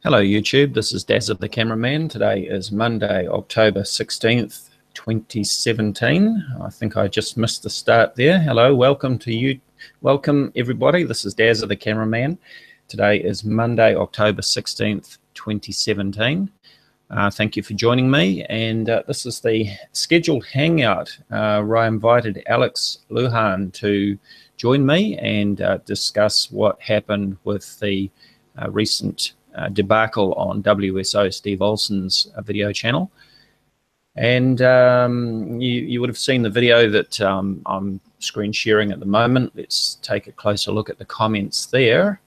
Hello YouTube, this is Dazzathecameraman. Today is Monday, October 16th, 2017. I think I just missed the start there. Hello, welcome to you. Welcome everybody, this is Dazzathecameraman. Today is Monday, October 16th, 2017. Thank you for joining me, and this is the scheduled hangout where I invited Alex Lujan to join me and discuss what happened with the recent debacle on WSO Steve Olson's video channel. And you would have seen the video that I'm screen sharing at the moment. Let's take a closer look at the comments there.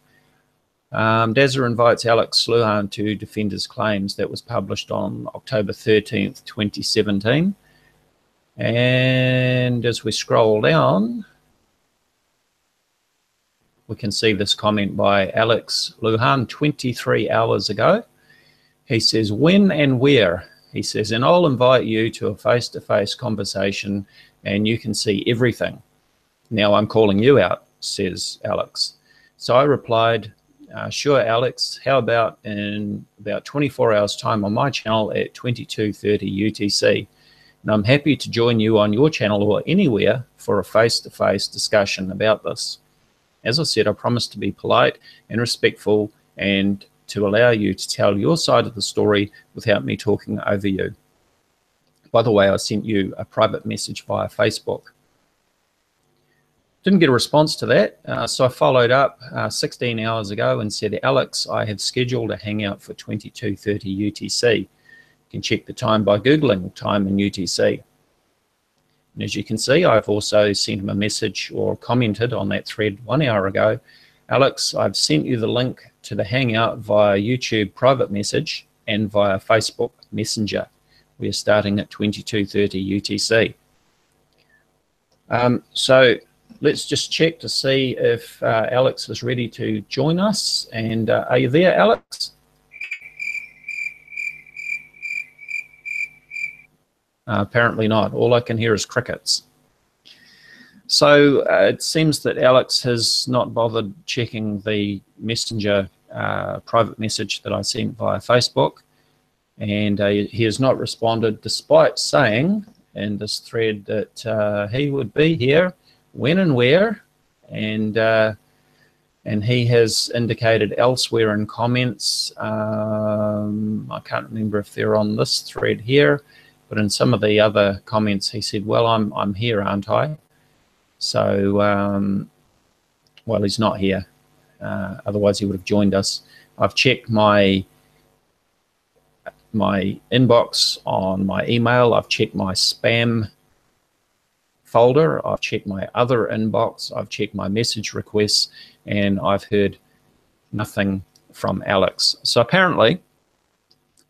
Dazza invites Alex Lujan to defend his claims. That was published on October 13th, 2017. And as we scroll down, we can see this comment by Alex Lujan 23 hours ago. He says, when and where? He says, and I'll invite you to a face-to-face conversation and you can see everything. Now I'm calling you out, says Alex. So I replied, sure, Alex, how about in about 24 hours time on my channel at 22:30 UTC? And I'm happy to join you on your channel or anywhere for a face-to-face discussion about this. As I said, I promise to be polite and respectful and to allow you to tell your side of the story without me talking over you. By the way, I sent you a private message via Facebook. Didn't get a response to that, so I followed up 16 hours ago and said, Alex, I have scheduled a hangout for 22:30 UTC. You can check the time by Googling time in UTC. And as you can see, I've also sent him a message or commented on that thread 1 hour ago. Alex, I've sent you the link to the Hangout via YouTube private message and via Facebook Messenger. We are starting at 22:30 UTC. So let's just check to see if Alex is ready to join us. And are you there, Alex? Apparently not. All I can hear is crickets. So it seems that Alex has not bothered checking the Messenger private message that I sent via Facebook, and he has not responded despite saying in this thread that he would be here when and where, and he has indicated elsewhere in comments. I can't remember if they're on this thread here, but in some of the other comments, he said, well, I'm here, aren't I? So, well, he's not here. Otherwise, he would have joined us. I've checked my inbox on my email. I've checked my spam folder. I've checked my other inbox. I've checked my message requests, and I've heard nothing from Alex. So apparently,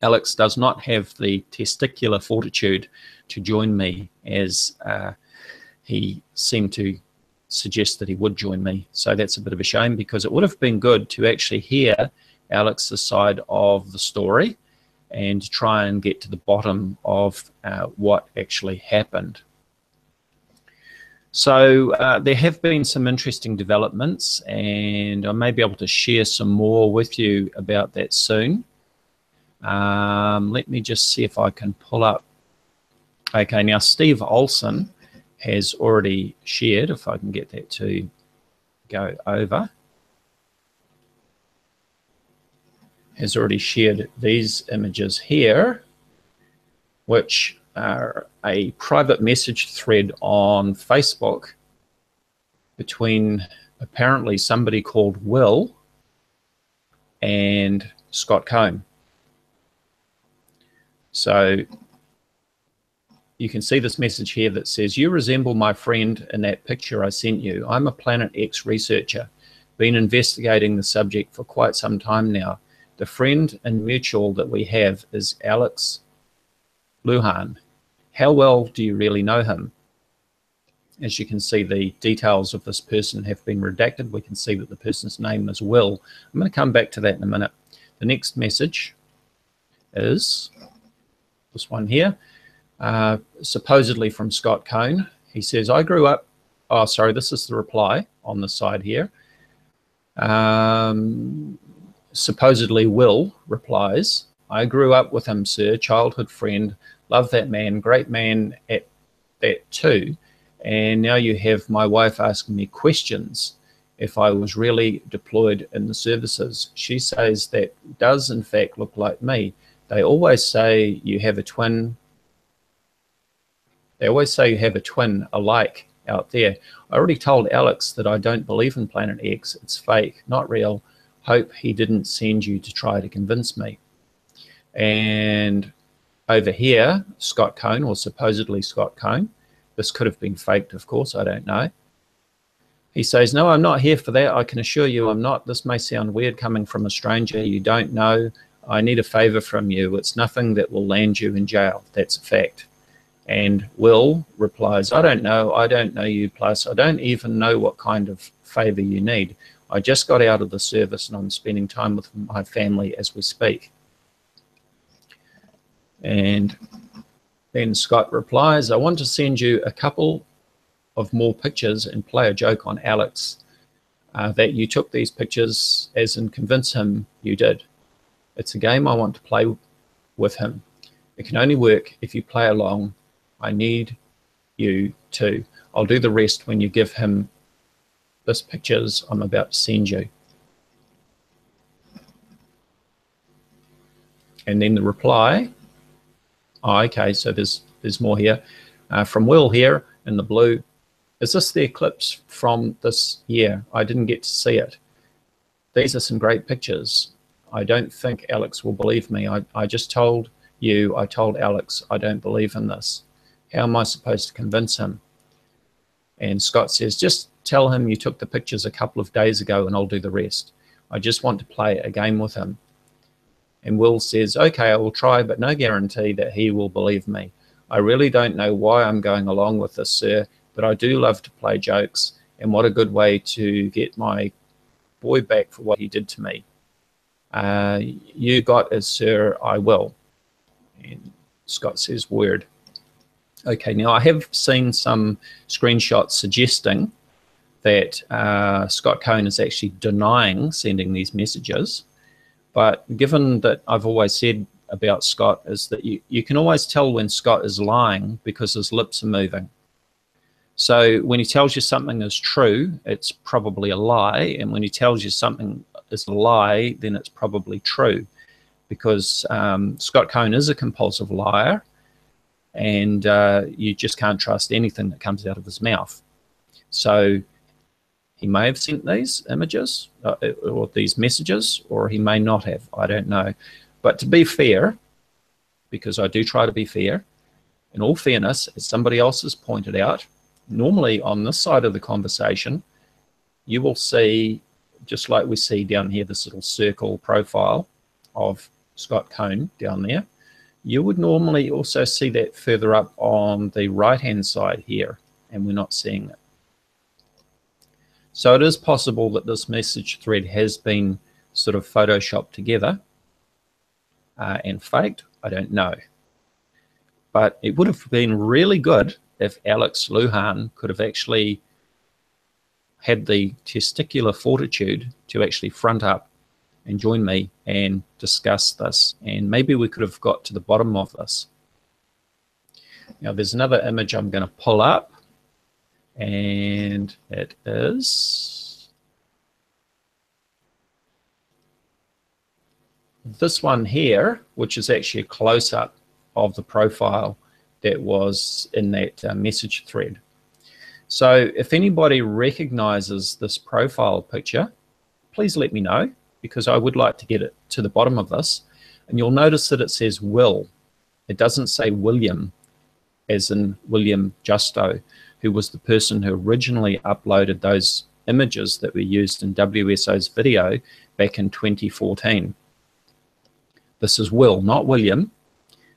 Alex does not have the testicular fortitude to join me, as he seemed to suggest that he would join me. So that's a bit of a shame, because it would have been good to actually hear Alex's side of the story and try and get to the bottom of what actually happened. So there have been some interesting developments, and I may be able to share some more with you about that soon. Let me just see if I can pull up. Okay, now Steve Olson has already shared, if I can get that to go over, has already shared these images here, which are a private message thread on Facebook between apparently somebody called Will and Scott Cohn. So you can see this message here that says, you resemble my friend in that picture I sent you. I'm a Planet X researcher, been investigating the subject for quite some time now. The friend and mutual that we have is Alex Lujan. How well do you really know him? As you can see, the details of this person have been redacted. We can see that the person's name is Will. I'm going to come back to that in a minute. The next message is this one here, supposedly from Scott Cohn. He says, I grew up, oh, sorry, this is the reply on the side here. supposedly Will replies, I grew up with him, sir, childhood friend, love that man, great man at that too. And now you have my wife asking me questions if I was really deployed in the services. She says that does in fact look like me. They always say you have a twin. They always say you have a twin alike out there. I already told Alex that I don't believe in Planet X. It's fake, not real. Hope he didn't send you to try to convince me. And over here, Scott Cohn, or supposedly Scott Cohn, this could have been faked, of course, I don't know. He says, no, I'm not here for that. I can assure you I'm not. This may sound weird coming from a stranger you don't know. I need a favor from you. It's nothing that will land you in jail. That's a fact. And Will replies, I don't know you, plus I don't even know what kind of favor you need. I just got out of the service and I'm spending time with my family as we speak. And then Scott replies, I want to send you a couple of more pictures and play a joke on Alex that you took these pictures, as in convince him you did. It's a game I want to play with him. It can only work if you play along. I need you to. I'll do the rest when you give him this pictures I'm about to send you. And then the reply, oh, okay, so there's more here. From Will here in the blue, is this the eclipse from this year? I didn't get to see it. These are some great pictures. I don't think Alex will believe me. I just told you, I told Alex, I don't believe in this. How am I supposed to convince him? And Scott says, just tell him you took the pictures a couple of days ago and I'll do the rest. I just want to play a game with him. And Will says, okay, I will try, but no guarantee that he will believe me. I really don't know why I'm going along with this, sir, but I do love to play jokes, and what a good way to get my boy back for what he did to me. You got it, sir, I will. And Scott says, word. Okay, now I have seen some screenshots suggesting that Scott Cohn is actually denying sending these messages. But given that I've always said about Scott is that you can always tell when Scott is lying because his lips are moving. So when he tells you something is true, it's probably a lie. And when he tells you something is a lie, then it's probably true. Because Scott Cohn is a compulsive liar. And you just can't trust anything that comes out of his mouth. So he may have sent these images or these messages, or he may not have. I don't know. But to be fair, because I do try to be fair, in all fairness, as somebody else has pointed out, normally on this side of the conversation, you will see, just like we see down here, this little circle profile of Scott Cohn down there. You would normally also see that further up on the right-hand side here, and we're not seeing it. So it is possible that this message thread has been sort of photoshopped together and faked. I don't know. But it would have been really good if Alex Lujan could have actually had the testicular fortitude to actually front up and join me and discuss this, and maybe we could have got to the bottom of this. Now there's another image I'm going to pull up, and it is this one here, which is actually a close-up of the profile that was in that message thread. So if anybody recognizes this profile picture, please let me know, because I would like to get it to the bottom of this. And you'll notice that it says Will. It doesn't say William, as in William Justo, who was the person who originally uploaded those images that were used in WSO's video back in 2014. This is Will, not William.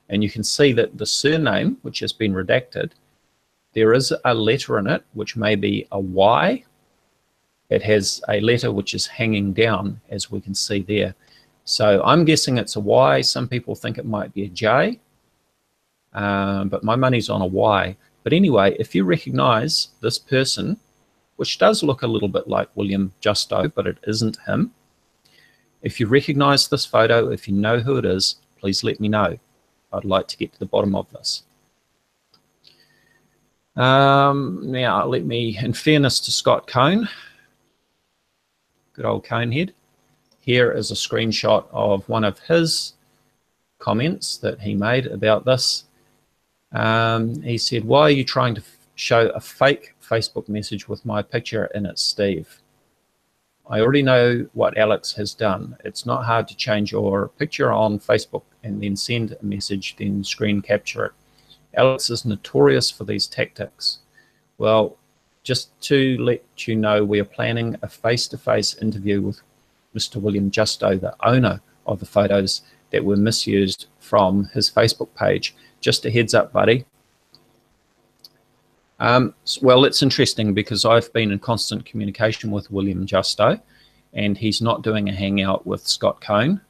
And you can see that the surname, which has been redacted, there is a letter in it, which may be a Y. It has a letter which is hanging down, as we can see there. So I'm guessing it's a Y. Some people think it might be a J, but my money's on a Y. But anyway, if you recognize this person, which does look a little bit like William Justo, but it isn't him, If you recognize this photo, if you know who it is, please let me know. I'd like to get to the bottom of this. Now, let me, in fairness to Scott Cohn, good old Conehead, here is a screenshot of one of his comments that he made about this. He said, "Why are you trying to show a fake Facebook message with my picture in it, Steve? I already know what Alex has done. It's not hard to change your picture on Facebook and then send a message, then screen capture it. Alex is notorious for these tactics." Well, just to let you know, we are planning a face-to-face interview with Mr. William Justo, the owner of the photos that were misused from his Facebook page. Just a heads up, buddy. Well, it's interesting because I've been in constant communication with William Justo, and he's not doing a hangout with Scott Cohn.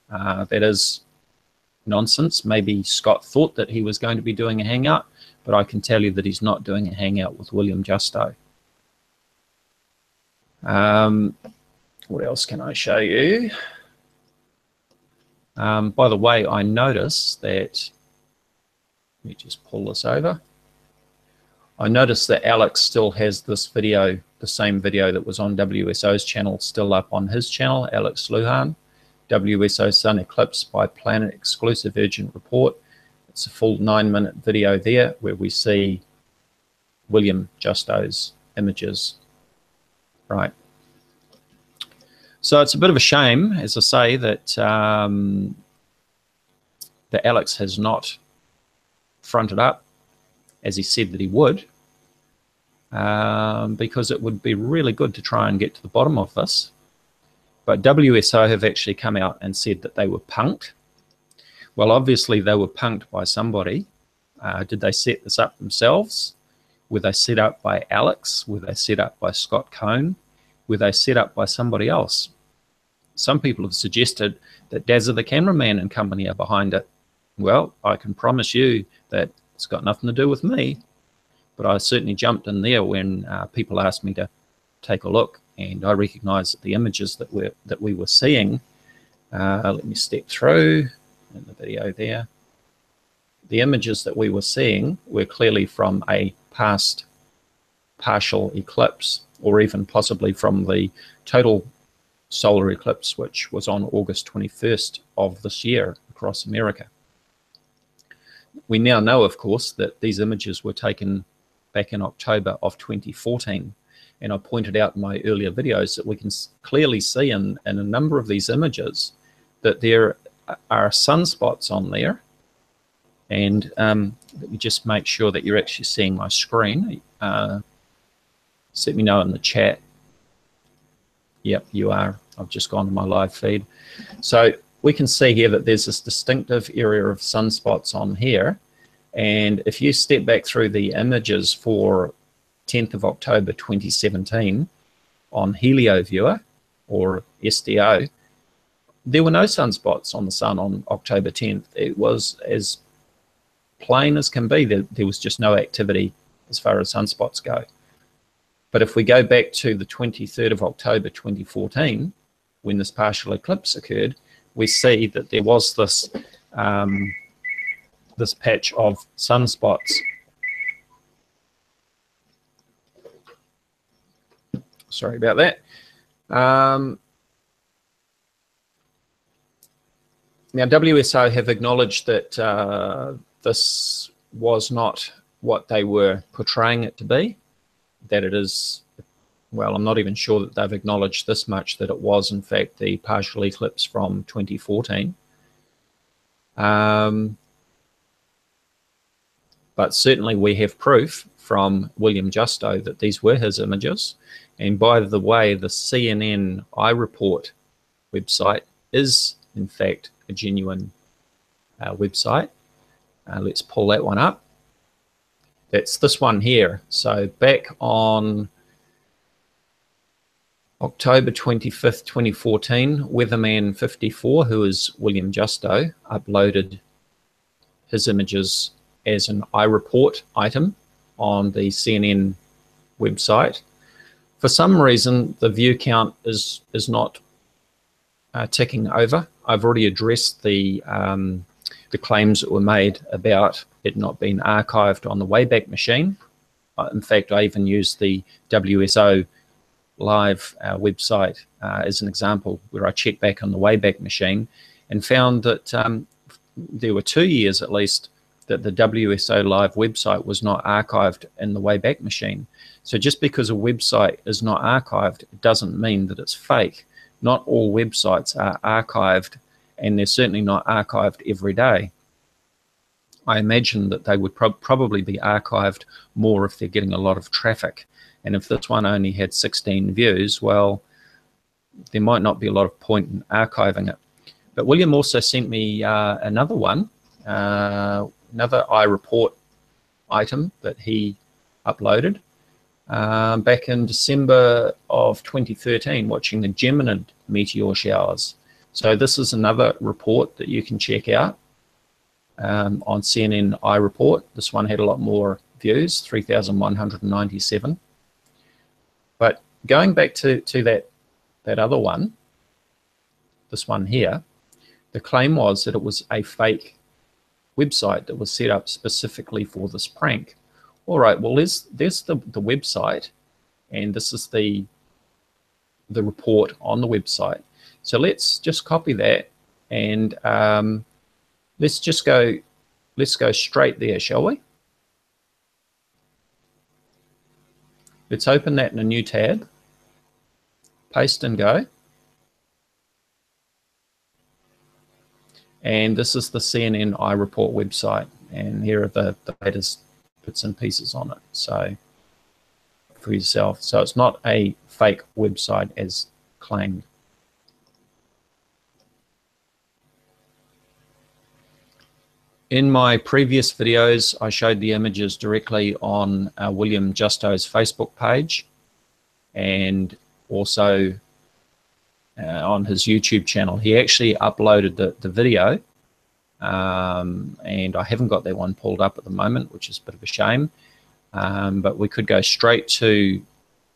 That is nonsense. Maybe Scott thought that he was going to be doing a hangout, but I can tell you that he's not doing a hangout with William Justo. What else can I show you? By the way, I noticed that, let me just pull this over. I noticed that Alex still has this video, the same video that was on WSO's channel, still up on his channel, Alex Lujan. WSO Sun Eclipse by Planet Exclusive Urgent Report. It's a full 9-minute video there where we see William Justo's images. Right. So it's a bit of a shame, as I say, that that Alex has not fronted up as he said that he would, because it would be really good to try and get to the bottom of this. But WSO have actually come out and said that they were punked. Well, obviously they were punked by somebody. Did they set this up themselves? Were they set up by Alex? Were they set up by Scott Cohn? Were they set up by somebody else? Some people have suggested that Dazzathecameraman and company are behind it. Well, I can promise you that it's got nothing to do with me, but I certainly jumped in there when people asked me to take a look, and I recognized that the images that we were seeing, let me step through in the video there. The images that we were seeing were clearly from a past partial eclipse, or even possibly from the total solar eclipse, which was on August 21st of this year across America. We now know, of course, that these images were taken back in October of 2014. And I pointed out in my earlier videos that we can clearly see in a number of these images that there are sunspots on there. And let me just make sure that you're actually seeing my screen. Let me know in the chat. Yep, you are. I've just gone to my live feed. So we can see here that there's this distinctive area of sunspots on here. And if you step back through the images for 10th of October 2017 on Helio Viewer or SDO, there were no sunspots on the sun on October 10th. It was as plain as can be. There was just no activity as far as sunspots go. But if we go back to the 23rd of October 2014, when this partial eclipse occurred, we see that there was this this patch of sunspots. Sorry about that. Now, WSO have acknowledged that this was not what they were portraying it to be, that it is, well, I'm not even sure that they've acknowledged this much, that it was, in fact, the partial eclipse from 2014. But certainly we have proof from William Justo that these were his images. And by the way, the CNN iReport website is, in fact, a genuine website. Let's pull that one up. That's this one here. So back on October 25th, 2014, Weatherman54, who is William Justo, uploaded his images as an iReport item on the CNN website. For some reason, the view count is not ticking over. I've already addressed the claims that were made about it not being archived on the Wayback Machine. In fact, I even used the WSO Live website as an example, where I checked back on the Wayback Machine and found that there were 2 years at least that the WSO Live website was not archived in the Wayback Machine. So just because a website is not archived, it doesn't mean that it's fake. Not all websites are archived, and they're certainly not archived every day. I imagine that they would probably be archived more if they're getting a lot of traffic. And if this one only had 16 views, well, there might not be a lot of point in archiving it. But William also sent me another one, another iReport item that he uploaded back in December of 2013, watching the Geminid meteor showers. So this is another report that you can check out on CNN iReport. This one had a lot more views, 3,197. But going back to that other one, this one here, the claim was that it was a fake website that was set up specifically for this prank. All right, well, there's the website, and this is the report on the website. So let's just copy that, and let's go straight there, shall we? Let's open that in a new tab, paste and go. And this is the CNN iReport website, and here are the latest bits and pieces on it. So for yourself. So it's not a fake website as claimed. In my previous videos, I showed the images directly on William Justo's Facebook page, and also on his YouTube channel. He actually uploaded the video, and I haven't got that one pulled up at the moment, which is a bit of a shame. But we could go straight to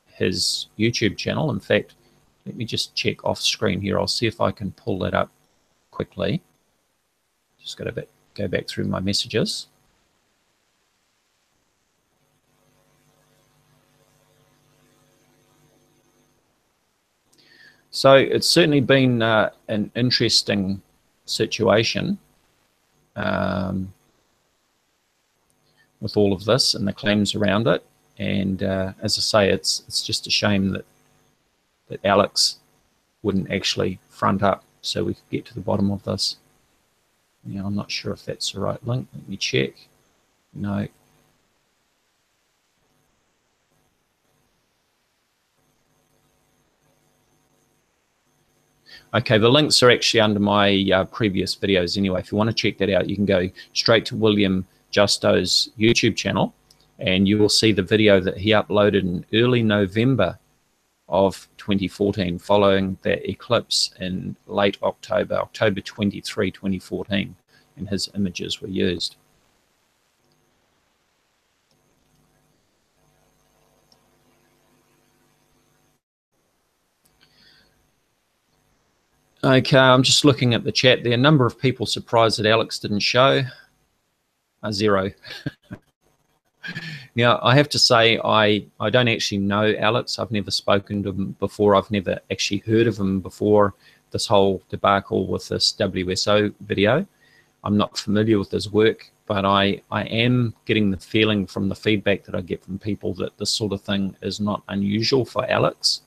his YouTube channel. In fact, let me just check off screen here. I'll see if I can pull that up quickly. Just got to go back through my messages. So it's certainly been an interesting situation with all of this and the claims around it. And as I say, it's just a shame that Alex wouldn't actually front up so we could get to the bottom of this. Now, I'm not sure if that's the right link. Let me check. No. Okay, the links are actually under my previous videos anyway. If you want to check that out, you can go straight to William Justo's YouTube channel, and you will see the video that he uploaded in early November of 2014, following that eclipse in late October, October 23, 2014, and his images were used. Okay, I'm just looking at the chat there. A number of people surprised that Alex didn't show. 0. Now, I have to say, I don't actually know Alex. I've never spoken to him before. I've never actually heard of him before this whole debacle with this WSO video. I'm not familiar with his work, but I am getting the feeling from the feedback that I get from people that this sort of thing is not unusual for Alex.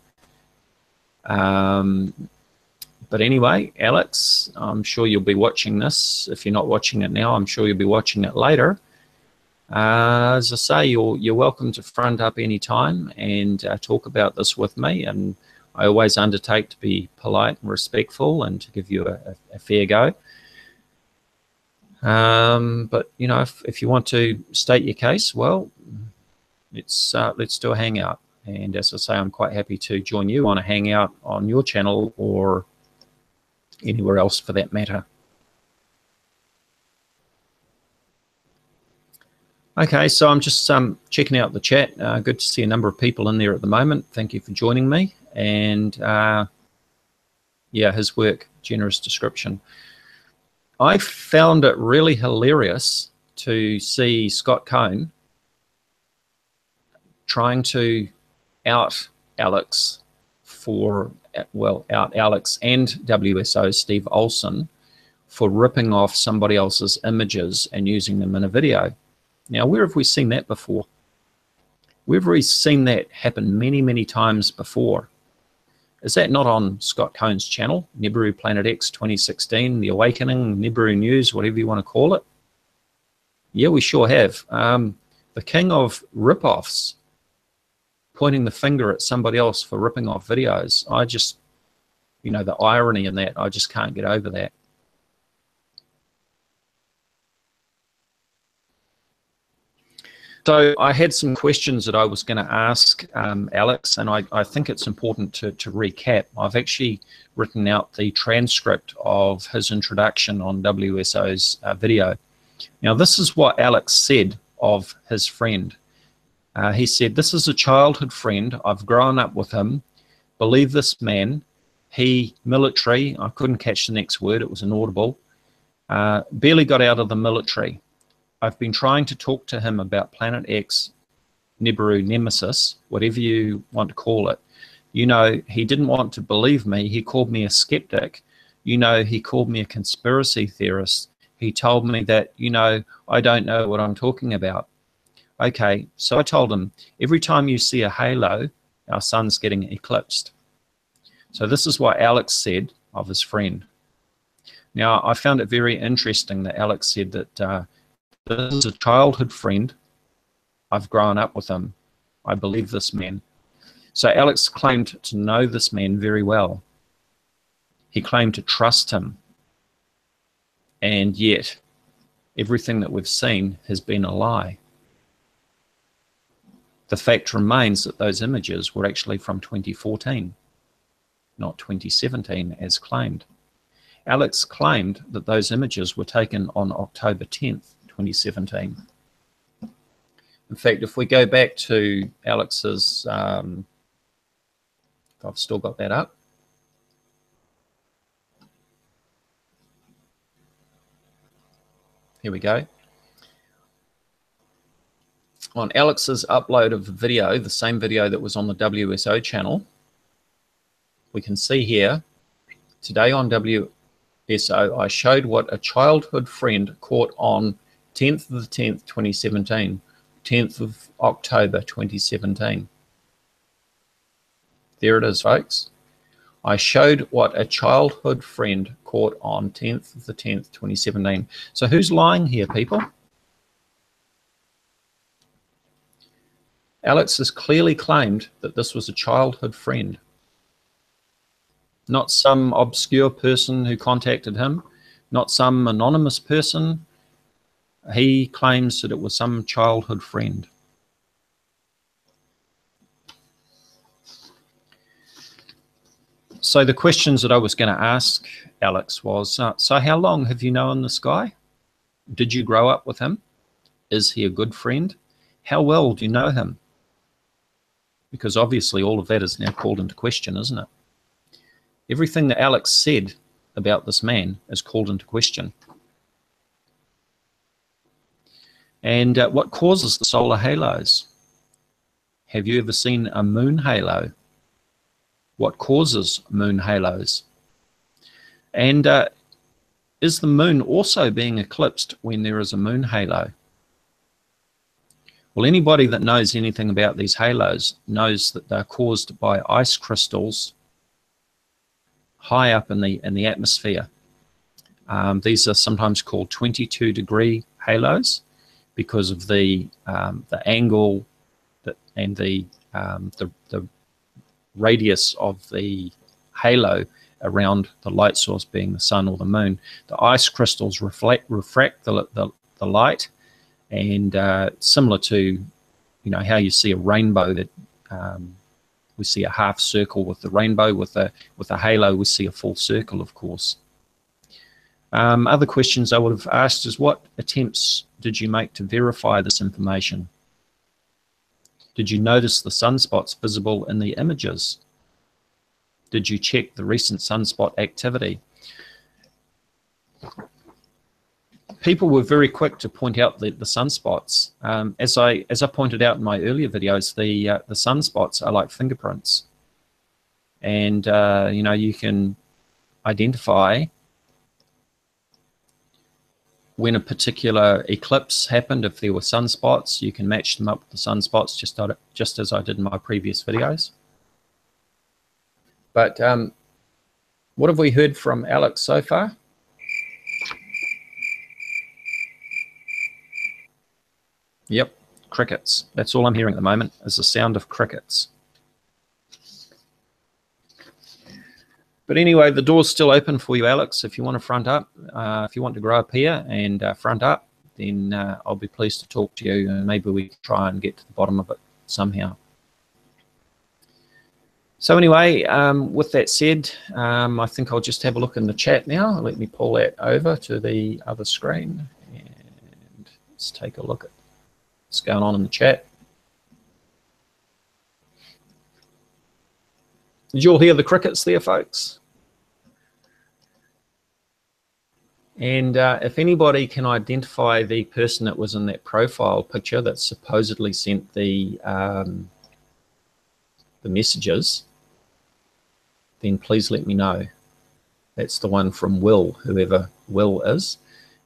But anyway, Alex, I'm sure you'll be watching this. If you're not watching it now, I'm sure you'll be watching it later. As I say, you're welcome to front up anytime and talk about this with me. And I always undertake to be polite and respectful and to give you a fair go. But you know, if you want to state your case, well, let's do a hangout. And as I say, I'm quite happy to join you on a hangout on your channel or anywhere else for that matter. Okay, so I'm just checking out the chat. Good to see a number of people in there at the moment. Thank you for joining me. And Yeah, his work, generous description. I found it really hilarious to see Scott Cohn trying to out Alex out Alex and WSO Steve Olson for ripping off somebody else's images and using them in a video. Now, where have we seen that before? We've already seen that happen many, many times before. Is that not on Scott Cohn's channel, Nibiru Planet X 2016, The Awakening, Nibiru News, whatever you want to call it? Yeah, we sure have. The king of rip-offs, pointing the finger at somebody else for ripping off videos. I just, you know, the irony in that, I just can't get over that. So I had some questions that I was going to ask Alex, and I think it's important to recap. I've actually written out the transcript of his introduction on WSO's video. Now, this is what Alex said of his friend. He said, "This is a childhood friend. I've grown up with him. Believe this man. He, military," I couldn't catch the next word, it was inaudible, "barely got out of the military. I've been trying to talk to him about Planet X, Nibiru Nemesis, whatever you want to call it. You know, he didn't want to believe me. He called me a skeptic. You know, he called me a conspiracy theorist. He told me that, you know, I don't know what I'm talking about. Okay, so I told him, every time you see a halo, our sun's getting eclipsed." So this is what Alex said of his friend. Now, I found it very interesting that Alex said that this is a childhood friend. I've grown up with him. I believe this man. So Alex claimed to know this man very well. He claimed to trust him. And yet, everything that we've seen has been a lie. The fact remains that those images were actually from 2014, not 2017 as claimed. Alex claimed that those images were taken on October 10th, 2017. In fact, if we go back to Alex's, if I've still got that up. Here we go. On Alex's upload of the video, the same video that was on the WSO channel, we can see here, today on WSO, I showed what a childhood friend caught on 10th of the 10th, 2017, 10th of October, 2017. There it is, folks. I showed what a childhood friend caught on 10th of the 10th, 2017. So who's lying here, people? Alex has clearly claimed that this was a childhood friend, not some obscure person who contacted him, not some anonymous person. He claims that it was some childhood friend. So the questions that I was going to ask Alex was, so how long have you known this guy? Did you grow up with him? Is he a good friend? How well do you know him? Because obviously all of that is now called into question, isn't it? Everything that Alex said about this man is called into question. And what causes the solar halos? Have you ever seen a moon halo? What causes moon halos? And is the moon also being eclipsed when there is a moon halo? Well, anybody that knows anything about these halos knows that they're caused by ice crystals high up in the atmosphere. These are sometimes called 22-degree halos because of the angle and the radius of the halo around the light source being the sun or the moon. The ice crystals refract the light, and similar to, you know, how you see a rainbow, that we see a half circle with the rainbow. With a halo, we see a full circle, of course. Other questions I would have asked is, what attempts did you make to verify this information? Did you notice the sunspots visible in the images? did you check the recent sunspot activity? People were very quick to point out the sunspots. As I pointed out in my earlier videos, the sunspots are like fingerprints, and you know, you can identify when a particular eclipse happened. If there were sunspots, you can match them up with the sunspots, just as I did in my previous videos. But what have we heard from Alex so far? Yep, crickets. That's all I'm hearing at the moment, is the sound of crickets. But anyway, the door's still open for you, Alex. If you want to front up, if you want to grow up here and front up, then I'll be pleased to talk to you, and maybe we can try and get to the bottom of it somehow. So anyway, with that said, I think I'll just have a look in the chat now. Let me pull that over to the other screen, and let's take a look at what's going on in the chat. Did you all hear the crickets there, folks? And if anybody can identify the person that was in that profile picture that supposedly sent the messages, then please let me know. That's the one from Will, whoever Will is.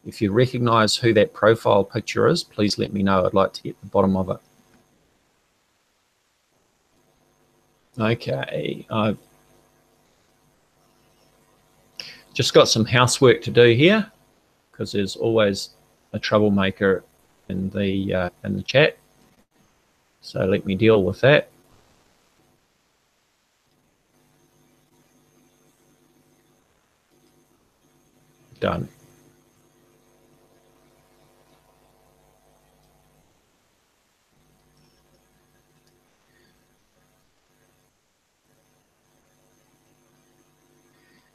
If you recognize who that profile picture is, please let me know. I'd like to get to the bottom of it. Okay, I've just got some housework to do here, because there's always a troublemaker in the chat. So let me deal with that. Done.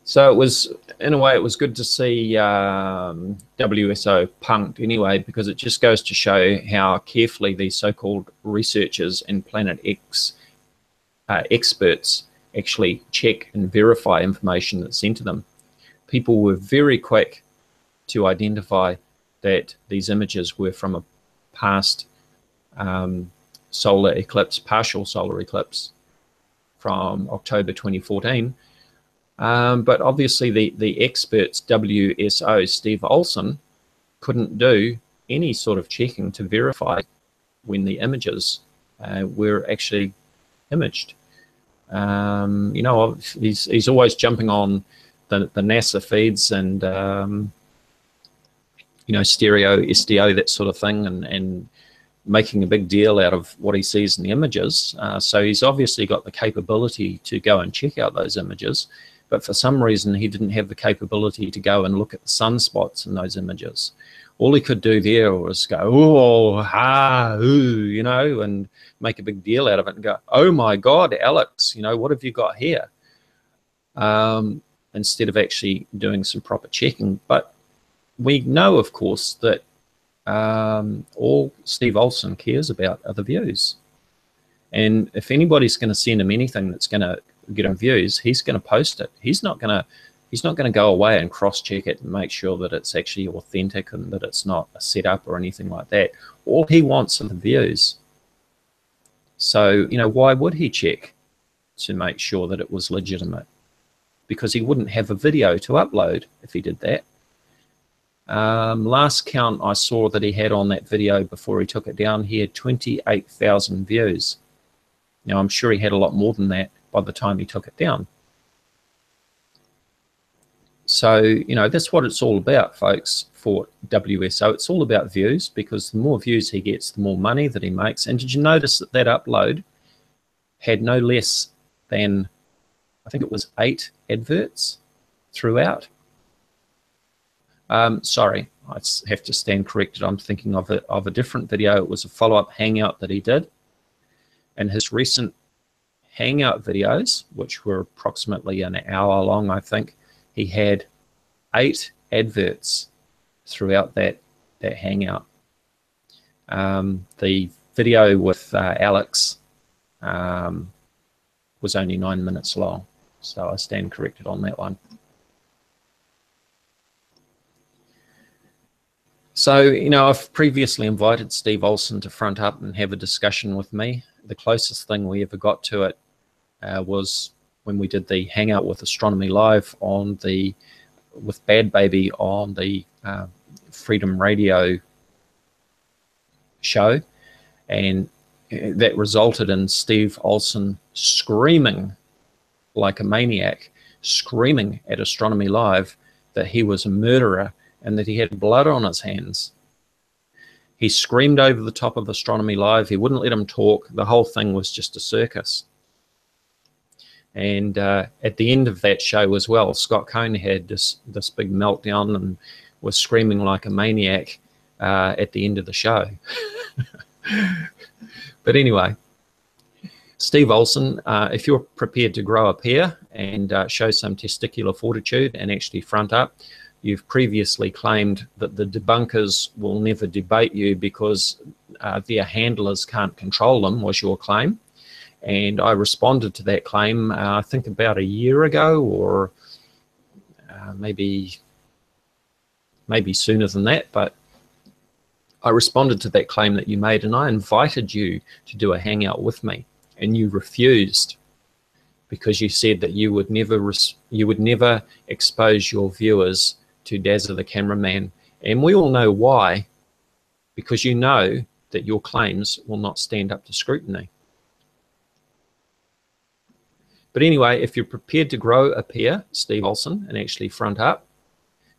So it was, in a way, it was good to see WSO punked anyway, because it just goes to show how carefully these so-called researchers and Planet X experts actually check and verify information that's sent to them. People were very quick to identify that these images were from a past solar eclipse, partial solar eclipse from October 2014. But obviously the experts, WSO, Steve Olson, couldn't do any sort of checking to verify when the images were actually imaged. You know, he's always jumping on the NASA feeds and, you know, stereo, SDO, that sort of thing, and making a big deal out of what he sees in the images. So he's obviously got the capability to go and check out those images. But for some reason, he didn't have the capability to go and look at the sunspots in those images. All he could do there was go, oh, ha, ooh, you know, and make a big deal out of it and go, oh my God, Alex, you know, what have you got here? Instead of actually doing some proper checking. But we know, of course, that all Steve Olson cares about are the views. And if anybody's going to send him anything that's going to get him views, he's going to post it. He's not going to go away and cross-check it and make sure that it's actually authentic and that it's not a setup or anything like that. All he wants are the views. So, you know, why would he check to make sure that it was legitimate? Because he wouldn't have a video to upload if he did that. Last count I saw that he had on that video before he took it down, he had 28,000 views. Now, I'm sure he had a lot more than that by the time he took it down. So, you know, that's what it's all about, folks, for WSO. It's all about views, because the more views he gets, the more money that he makes. And did you notice that that upload had no less than, I think it was 8 adverts throughout? Sorry, I have to stand corrected. I'm thinking of a different video. It was a follow-up Hangout that he did. And his recent Hangout videos, which were approximately an hour long, I think, he had 8 adverts throughout that Hangout. The video with Alex was only 9 minutes long. So I stand corrected on that one. So, you know, I've previously invited Steve Olson to front up and have a discussion with me. The closest thing we ever got to it was when we did the Hangout with Astronomy Live on with Bad Baby on the Freedom Radio show, and that resulted in Steve Olson screaming like a maniac, screaming at Astronomy Live that he was a murderer and that he had blood on his hands. He screamed over the top of Astronomy Live. He wouldn't let him talk. The whole thing was just a circus. And at the end of that show as well, Scott Cohn had this big meltdown and was screaming like a maniac at the end of the show. But anyway, Steve Olson, if you're prepared to grow up here and show some testicular fortitude and actually front up, you've previously claimed that the debunkers will never debate you because their handlers can't control them, was your claim. And I responded to that claim, I think about a year ago, or maybe sooner than that, but I responded to that claim that you made, and I invited you to do a hangout with me, and you refused because you said that you would never expose your viewers to Dazza the cameraman. And we all know why, because you know that your claims will not stand up to scrutiny. But anyway, if you're prepared to grow up here, Steve Olson, and actually front up,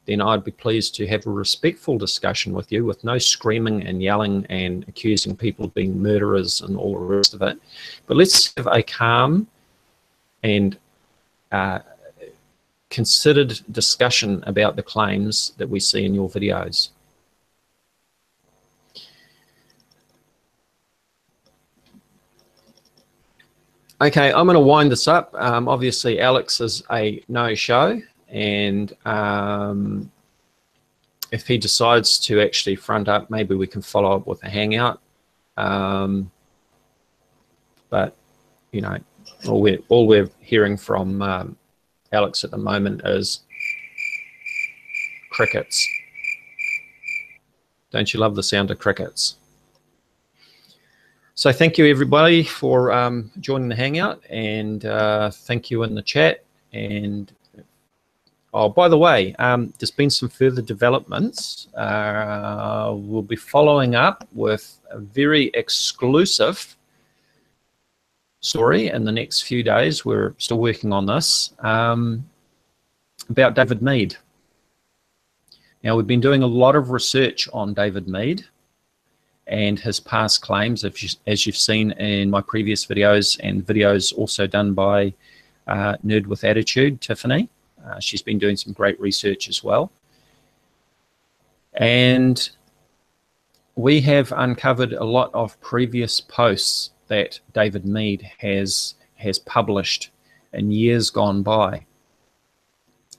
then I'd be pleased to have a respectful discussion with you with no screaming and yelling and accusing people of being murderers and all the rest of it. But let's have a calm and considered discussion about the claims that we see in your videos. Okay, I'm going to wind this up. Obviously, Alex is a no-show, and if he decides to actually front up, maybe we can follow up with a hangout. But you know, all we're hearing from Alex at the moment is crickets. Don't you love the sound of crickets? So thank you everybody for joining the hangout, and thank you in the chat. And oh, by the way, there's been some further developments. We'll be following up with a very exclusive story in the next few days. We're still working on this, about David Mead. Now, we've been doing a lot of research on David Mead and his past claims, as you've seen in my previous videos, and videos also done by Nerd with Attitude, Tiffany. She's been doing some great research as well. And we have uncovered a lot of previous posts that David Mead has published in years gone by,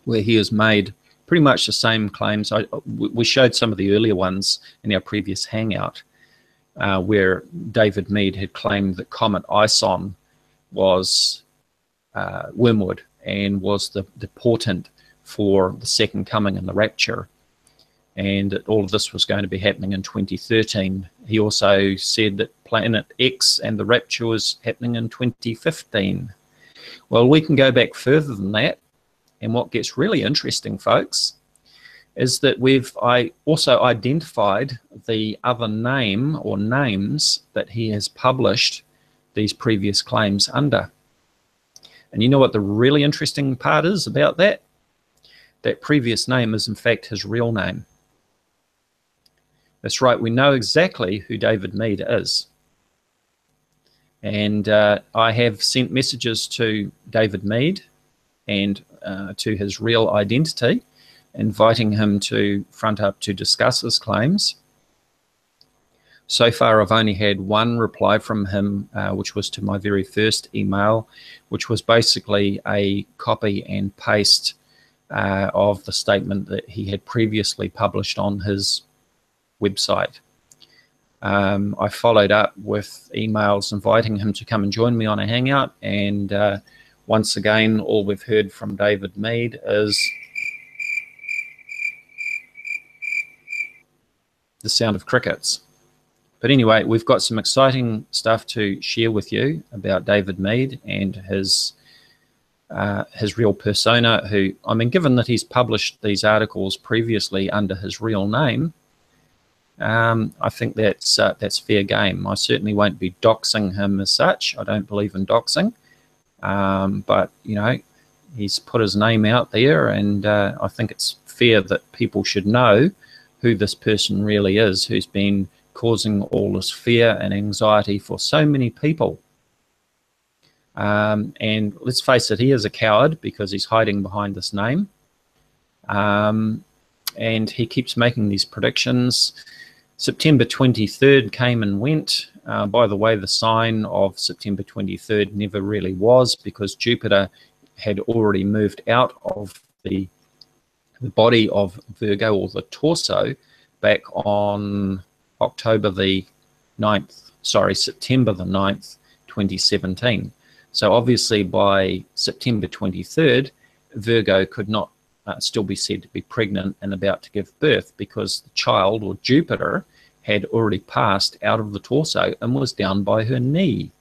where he has made pretty much the same claims. We showed some of the earlier ones in our previous hangout, where David Mead had claimed that Comet Ison was wormwood and was the portent for the second coming and the rapture, and that all of this was going to be happening in 2013. He also said that Planet X and the rapture was happening in 2015. Well, we can go back further than that, and what gets really interesting, folks, is that I also identified the other name or names that he has published these previous claims under. And you know what the really interesting part is about that? That previous name is in fact his real name. That's right, we know exactly who David Mead is. And I have sent messages to David Mead and to his real identity, inviting him to front up to discuss his claims. So far, I've only had one reply from him, which was to my very first email, which was basically a copy and paste of the statement that he had previously published on his website. I followed up with emails inviting him to come and join me on a hangout, and once again, all we've heard from David Mead is the sound of crickets. But anyway, we've got some exciting stuff to share with you about David Mead and his real persona, who, I mean, given that he's published these articles previously under his real name, I think that's fair game. I certainly won't be doxing him as such. I don't believe in doxing. But, you know, he's put his name out there, and I think it's fair that people should know who this person really is, who's been causing all this fear and anxiety for so many people. And let's face it, he is a coward because he's hiding behind this name. And he keeps making these predictions. September 23rd came and went. By the way, the sign of September 23rd never really was, because Jupiter had already moved out of the body of Virgo, or the torso, back on September the 9th, 2017. So obviously by September 23rd, Virgo could not still be said to be pregnant and about to give birth, because the child, or Jupiter, had already passed out of the torso and was down by her knee.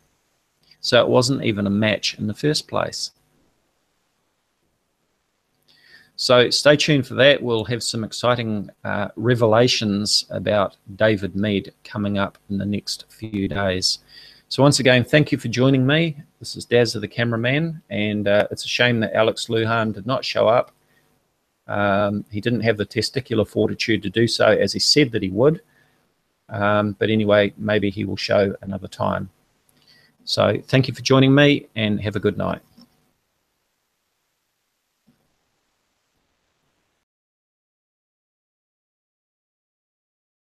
So it wasn't even a match in the first place. So stay tuned for that. We'll have some exciting revelations about David Mead coming up in the next few days. So once again, thank you for joining me. This is Dazza the cameraman, and it's a shame that Alex Lujan did not show up. He didn't have the testicular fortitude to do so, as he said that he would. But anyway, maybe he will show another time. So thank you for joining me, and have a good night.